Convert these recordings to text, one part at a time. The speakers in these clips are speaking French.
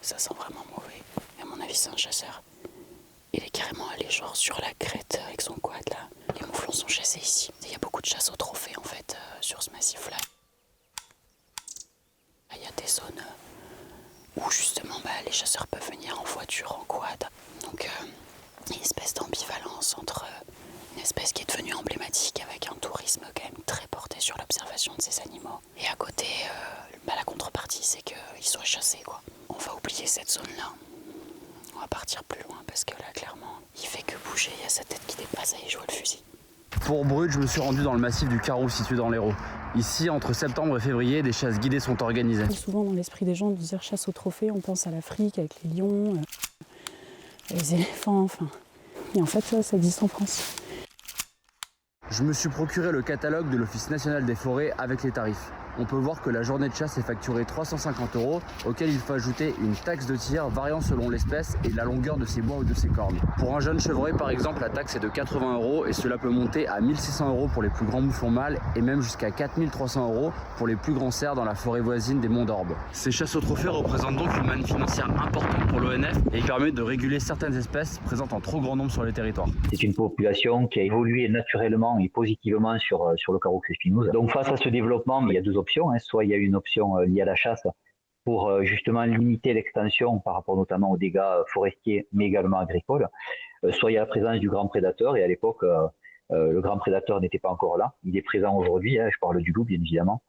Ça sent vraiment mauvais. Et à mon avis, c'est un chasseur. Il est carrément allé genre sur la crête avec son quad là. Les mouflons sont chassés ici. Il y a beaucoup de chasse au trophée en fait sur ce massif là. Il y a des zones où justement les chasseurs peuvent venir en voiture, en quad. Donc il y a une espèce d'ambivalence entre une espèce qui est devenue emblématique avec un tourisme quand même très porté sur l'observation de ces animaux. Et à côté, la contrepartie c'est qu'ils soient chassés quoi. On va oublier cette zone là. On va partir plus loin parce que là clairement il fait que bouger, il y a sa tête qui dépasse et il joue le fusil. Pour Brut, je me suis rendu dans le massif du Carrou situé dans l'Hérault. Ici, entre septembre et février, des chasses guidées sont organisées. Souvent dans l'esprit des gens de dire chasse au trophée, on pense à l'Afrique avec les lions, les éléphants, enfin. Et en fait ça existe en France. Je me suis procuré le catalogue de l'Office national des forêts avec les tarifs. On peut voir que la journée de chasse est facturée 350 €, auquel il faut ajouter une taxe de tir variant selon l'espèce et la longueur de ses bois ou de ses cornes. Pour un jeune chevreuil par exemple, la taxe est de 80 € et cela peut monter à 1600 € pour les plus grands mouflons mâles et même jusqu'à 4300 € pour les plus grands cerfs dans la forêt voisine des Monts d'Orbe. Ces chasses au trophée représentent donc une manne financière importante pour l'ONF et ils permettent de réguler certaines espèces présentes en trop grand nombre sur les territoires. C'est une population qui a évolué naturellement et positivement sur le Caroux espinouse. Donc face à ce développement, il y a deux options. Soit il y a une option liée à la chasse pour justement limiter l'extension par rapport notamment aux dégâts forestiers mais également agricoles. Soit il y a la présence du grand prédateur et à l'époque le grand prédateur n'était pas encore là. Il est présent aujourd'hui, je parle du loup bien évidemment.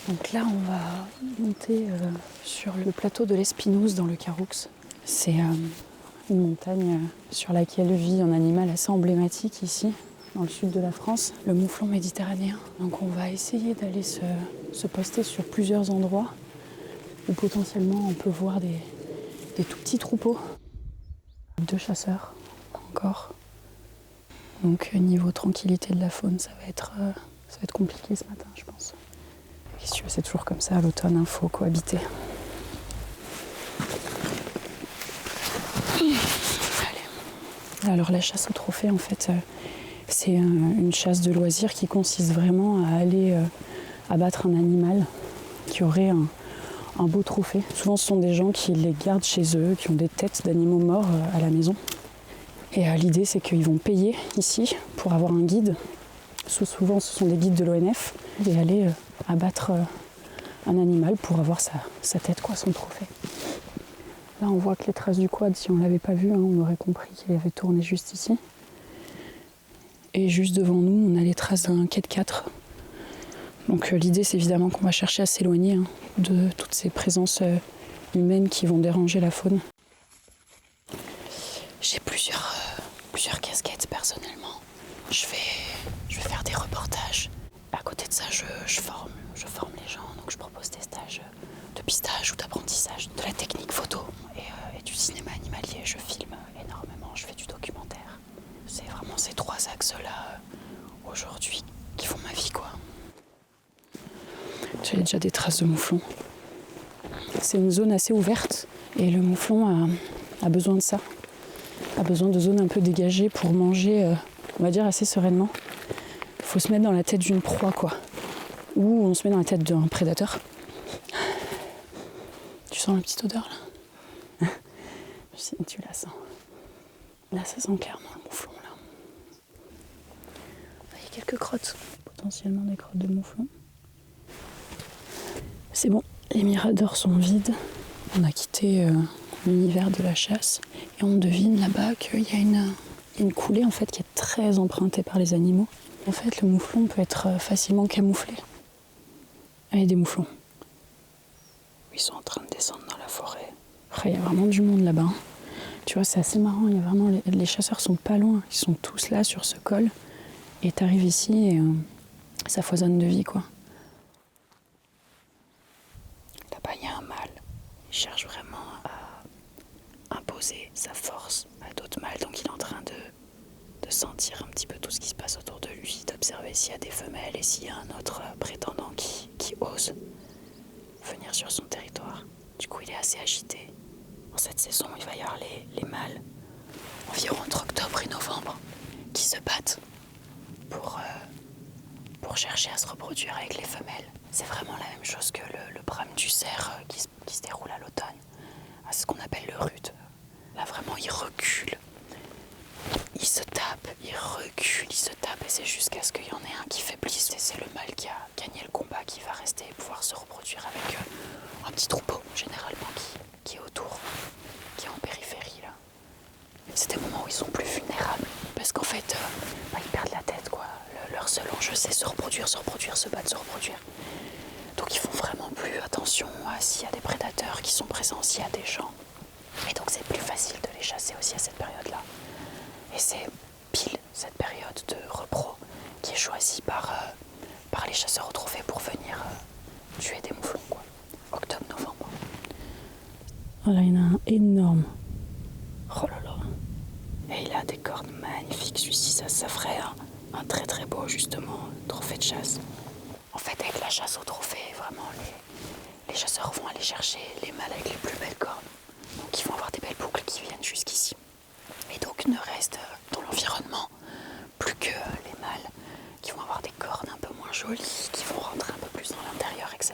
Donc là on va monter sur le plateau de l'Espinouse dans le Caroux. C'est une montagne sur laquelle vit un animal assez emblématique ici, dans le sud de la France, le mouflon méditerranéen. Donc on va essayer d'aller se poster sur plusieurs endroits où potentiellement on peut voir des tout petits troupeaux. 2 chasseurs encore. Donc niveau tranquillité de la faune, ça va être compliqué ce matin je pense. Qu'est-ce que tu veux, c'est toujours comme ça à l'automne, il faut cohabiter. Allez. Alors la chasse au trophée en fait, c'est une chasse de loisirs qui consiste vraiment à aller abattre un animal qui aurait un beau trophée. Souvent ce sont des gens qui les gardent chez eux, qui ont des têtes d'animaux morts à la maison. Et l'idée c'est qu'ils vont payer ici pour avoir un guide. Souvent ce sont des guides de l'ONF et aller abattre un animal pour avoir sa tête, quoi, son trophée. Là on voit que les traces du quad, si on ne l'avait pas vu, on aurait compris qu'il avait tourné juste ici. Et juste devant nous, on a les traces d'un 4x4. Donc l'idée, c'est évidemment qu'on va chercher à s'éloigner de toutes ces présences humaines qui vont déranger la faune. J'ai plusieurs casquettes personnellement. Je vais faire des reportages. À côté de ça, je forme les gens. Donc je propose des stages de pistage ou d'apprentissage de la technique photo et du cinéma animalier. Je filme énormément, je fais du documentaire. C'est vraiment ces 3 axes-là aujourd'hui qui font ma vie, quoi. J'ai déjà des traces de mouflon. C'est une zone assez ouverte et le mouflon a besoin de ça. A besoin de zones un peu dégagées pour manger, on va dire, assez sereinement. Il faut se mettre dans la tête d'une proie, quoi. Ou on se met dans la tête d'un prédateur. Tu sens la petite odeur, là? Si tu la sens. Là, ça sent clairement le mouflon, là. Il y a quelques crottes, potentiellement des crottes de mouflon. C'est bon, les miradors sont vides. On a quitté l'univers de la chasse et on devine là-bas qu'il y a une coulée en fait qui est très empruntée par les animaux. En fait, le mouflon peut être facilement camouflé. Il y a des mouflons. Ils sont en train de descendre dans la forêt. Il y a vraiment du monde là-bas. Tu vois, c'est assez marrant. Il y a vraiment les chasseurs sont pas loin. Ils sont tous là sur ce col. Et t'arrives ici et ça foisonne de vie, quoi. Là-bas, il y a un mâle. Il cherche vraiment à imposer sa force à d'autres mâles. Donc il est en train de sentir un petit peu tout ce qui se passe autour de lui, d'observer s'il y a des femelles et s'il y a un autre prétendant qui ose venir sur son territoire. Du coup, il est assez agité. En cette saison, il va y avoir les mâles, environ entre octobre et novembre, qui se battent pour chercher à se reproduire avec les femelles. C'est vraiment la même chose que le brame du cerf qui se déroule à l'automne. présence, il y a des gens. Et donc c'est plus facile de les chasser aussi à cette période-là. Et c'est pile cette période de repro qui est choisie par les chasseurs au trophée pour venir tuer des mouflons, quoi. Octobre-novembre. Voilà, il y en a un énorme. Oh là là. Et il a des cornes magnifiques. Celui-ci, ça ferait un très très beau, justement, trophée de chasse. En fait, avec la chasse au trophée, vraiment, les chasseurs vont aller chercher les mâles avec les plus belles cornes. Donc ils vont avoir des belles boucles qui viennent jusqu'ici. Et donc ne reste dans l'environnement plus que les mâles qui vont avoir des cornes un peu moins jolies, qui vont rentrer un peu plus dans l'intérieur, etc.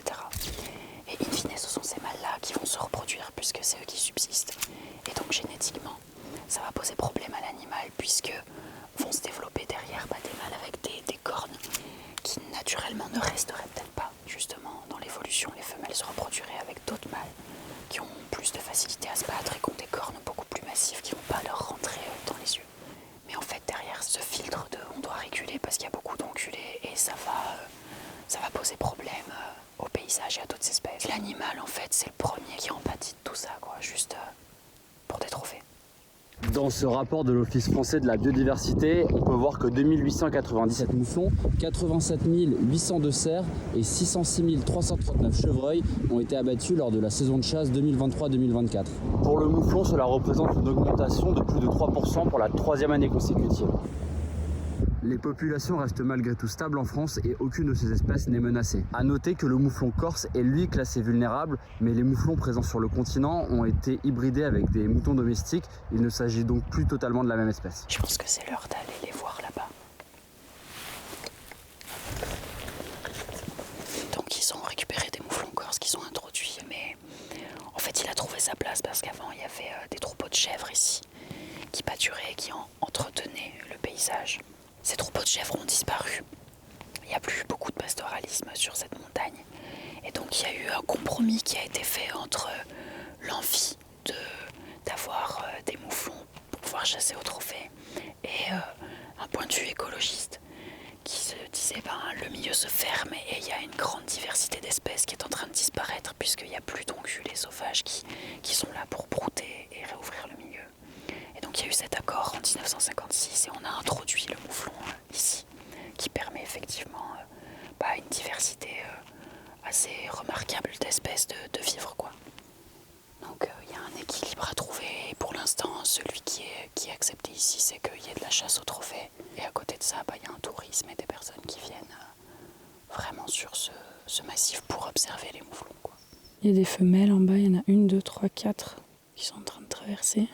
Et in fine, ce sont ces mâles-là qui vont se reproduire puisque c'est eux qui subsistent. Et donc génétiquement, ça va poser problème à l'animal puisque vont se développer derrière des mâles avec des cornes qui naturellement ne resteraient peut-être pas. Justement, dans l'évolution, les femelles se reproduiraient avec d'autres mâles qui ont plus de facilité à se battre et qui ont des cornes beaucoup plus massives qui ne vont pas leur rentrer dans les yeux. Mais en fait, derrière ce filtre de on doit réguler parce qu'il y a beaucoup d'ongulés et ça va poser problème au paysage et à d'autres espèces. L'animal, en fait, c'est le premier qui en pâtit de tout ça, quoi, juste pour des trophées. Dans ce rapport de l'Office français de la biodiversité, on peut voir que 2897 mouflons, 87 802 cerfs et 606 339 chevreuils ont été abattus lors de la saison de chasse 2023-2024. Pour le mouflon, cela représente une augmentation de plus de 3% pour la troisième année consécutive. Les populations restent malgré tout stables en France et aucune de ces espèces n'est menacée. A noter que le mouflon corse est lui classé vulnérable, mais les mouflons présents sur le continent ont été hybridés avec des moutons domestiques. Il ne s'agit donc plus totalement de la même espèce. Je pense que c'est l'heure d'aller les voir là-bas. Donc ils ont récupéré des mouflons corses qu'ils ont introduits, mais en fait il a trouvé sa place parce qu'avant il y avait des troupeaux de chèvres ici qui pâturaient et qui entretenaient le paysage. Ces troupeaux de chèvres ont disparu. Il n'y a plus beaucoup de pastoralisme sur cette montagne. Et donc il y a eu un compromis qui a été fait entre l'envie d'avoir des mouflons pour pouvoir chasser au trophée et un point de vue écologiste qui se disait le milieu se ferme et il y a une grande diversité d'espèces qui est en train de disparaître puisqu'il n'y a plus d'ongulés sauvages qui sont là pour brouter et réouvrir le milieu. Et donc il y a eu cet accord en 1956 et on a introduit le mouflon ici, qui permet effectivement une diversité assez remarquable d'espèces de vivre, quoi. Donc il y a un équilibre à trouver et pour l'instant celui qui est accepté ici c'est qu'il y ait de la chasse au trophée et à côté de ça il y a un tourisme et des personnes qui viennent vraiment sur ce massif pour observer les mouflons, quoi. Il y a des femelles en bas, il y en a 1, 2, 3, 4 qui sont en train de traverser.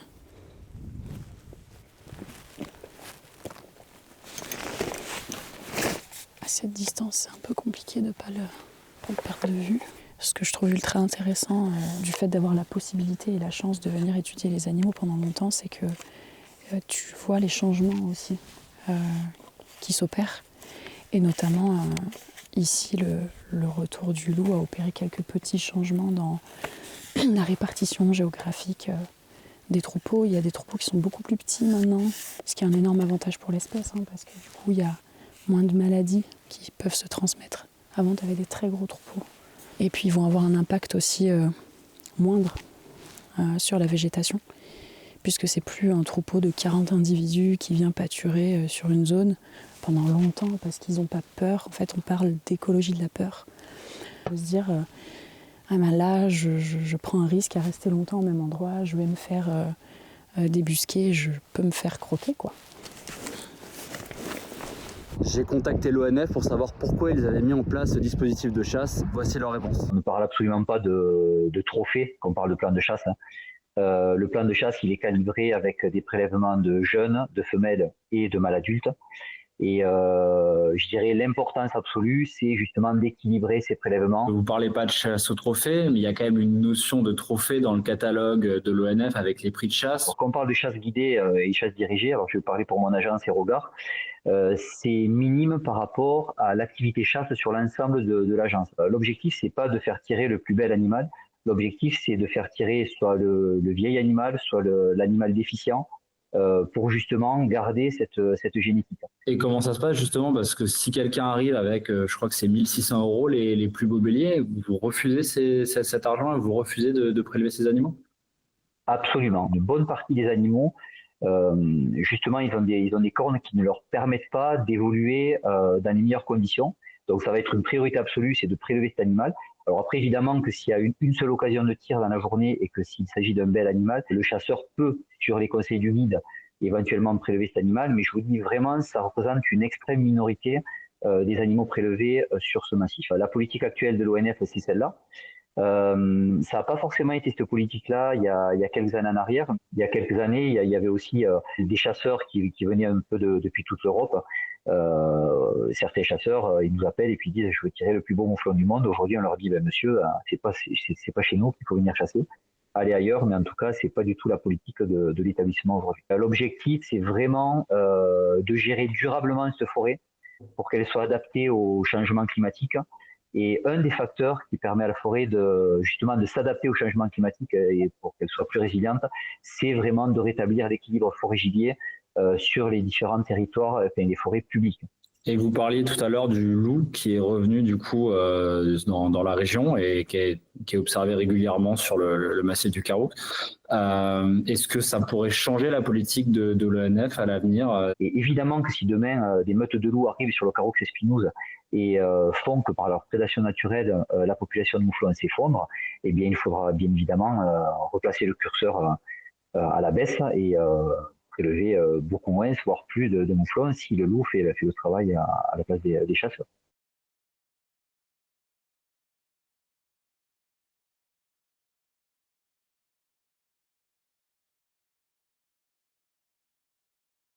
À cette distance, c'est un peu compliqué de ne pas le perdre de vue. Ce que je trouve ultra intéressant du fait d'avoir la possibilité et la chance de venir étudier les animaux pendant longtemps, c'est que tu vois les changements aussi qui s'opèrent. Et notamment, ici, le retour du loup a opéré quelques petits changements dans la répartition géographique des troupeaux. Il y a des troupeaux qui sont beaucoup plus petits maintenant, ce qui est un énorme avantage pour l'espèce, parce que du coup, il y a moins de maladies qui peuvent se transmettre. Avant, tu avais des très gros troupeaux. Et puis, ils vont avoir un impact aussi moindre sur la végétation, puisque c'est plus un troupeau de 40 individus qui vient pâturer sur une zone pendant longtemps parce qu'ils n'ont pas peur. En fait, on parle d'écologie de la peur. On peut se dire, là, je prends un risque à rester longtemps au même endroit, je vais me faire débusquer, je peux me faire croquer, quoi. J'ai contacté l'ONF pour savoir pourquoi ils avaient mis en place ce dispositif de chasse. Voici leur réponse. On ne parle absolument pas de trophée, quand on parle de plan de chasse. Le plan de chasse, il est calibré avec des prélèvements de jeunes, de femelles et de mâles adultes. Et je dirais l'importance absolue, c'est justement d'équilibrer ces prélèvements. Vous ne parlez pas de chasse au trophée, mais il y a quand même une notion de trophée dans le catalogue de l'ONF avec les prix de chasse. Quand on parle de chasse guidée et chasse dirigée, alors je vais parler pour mon agence et Regard, c'est minime par rapport à l'activité chasse sur l'ensemble de l'agence. L'objectif, c'est pas de faire tirer le plus bel animal. L'objectif, c'est de faire tirer soit le vieil animal, soit l'animal déficient, pour justement garder cette génétique. Et comment ça se passe justement? Parce que si quelqu'un arrive avec, je crois que c'est 1600 euros les plus beaux béliers, vous refusez cet argent, vous refusez de prélever ces animaux? Absolument. Une bonne partie des animaux, justement, ils ont des cornes qui ne leur permettent pas d'évoluer dans les meilleures conditions. Donc, ça va être une priorité absolue, c'est de prélever cet animal. Alors après, évidemment que s'il y a une seule occasion de tir dans la journée et que s'il s'agit d'un bel animal, le chasseur peut, sur les conseils du guide, éventuellement prélever cet animal. Mais je vous dis vraiment, ça représente une extrême minorité des animaux prélevés sur ce massif. La politique actuelle de l'ONF, c'est celle-là. Ça n'a pas forcément été cette politique-là il y a quelques années en arrière. Il y a quelques années, il y avait aussi des chasseurs qui venaient un peu depuis toute l'Europe. Certains chasseurs, ils nous appellent et puis disent je veux tirer le plus beau mouflon du monde. Aujourd'hui, on leur dit monsieur, c'est pas chez nous qu'il faut venir chasser. Allez ailleurs, mais en tout cas, c'est pas du tout la politique de l'établissement aujourd'hui. L'objectif, c'est vraiment de gérer durablement cette forêt pour qu'elle soit adaptée au changement climatique. Et un des facteurs qui permet à la forêt justement de s'adapter au changement climatique et pour qu'elle soit plus résiliente, c'est vraiment de rétablir l'équilibre forêt-gibier sur les différents territoires, enfin les forêts publiques. Et vous parliez tout à l'heure du loup qui est revenu du coup dans la région et qui est observé régulièrement sur le massif du Caroux. Est-ce que ça pourrait changer la politique de l'ONF à l'avenir? Et évidemment que si demain des meutes de loups arrivent sur le Caroux espinouse et font que par leur prédation naturelle la population de mouflons s'effondre, eh bien il faudra bien évidemment replacer le curseur à la baisse et prélever beaucoup moins, voire plus de mouflons si le loup fait le travail à la place des chasseurs.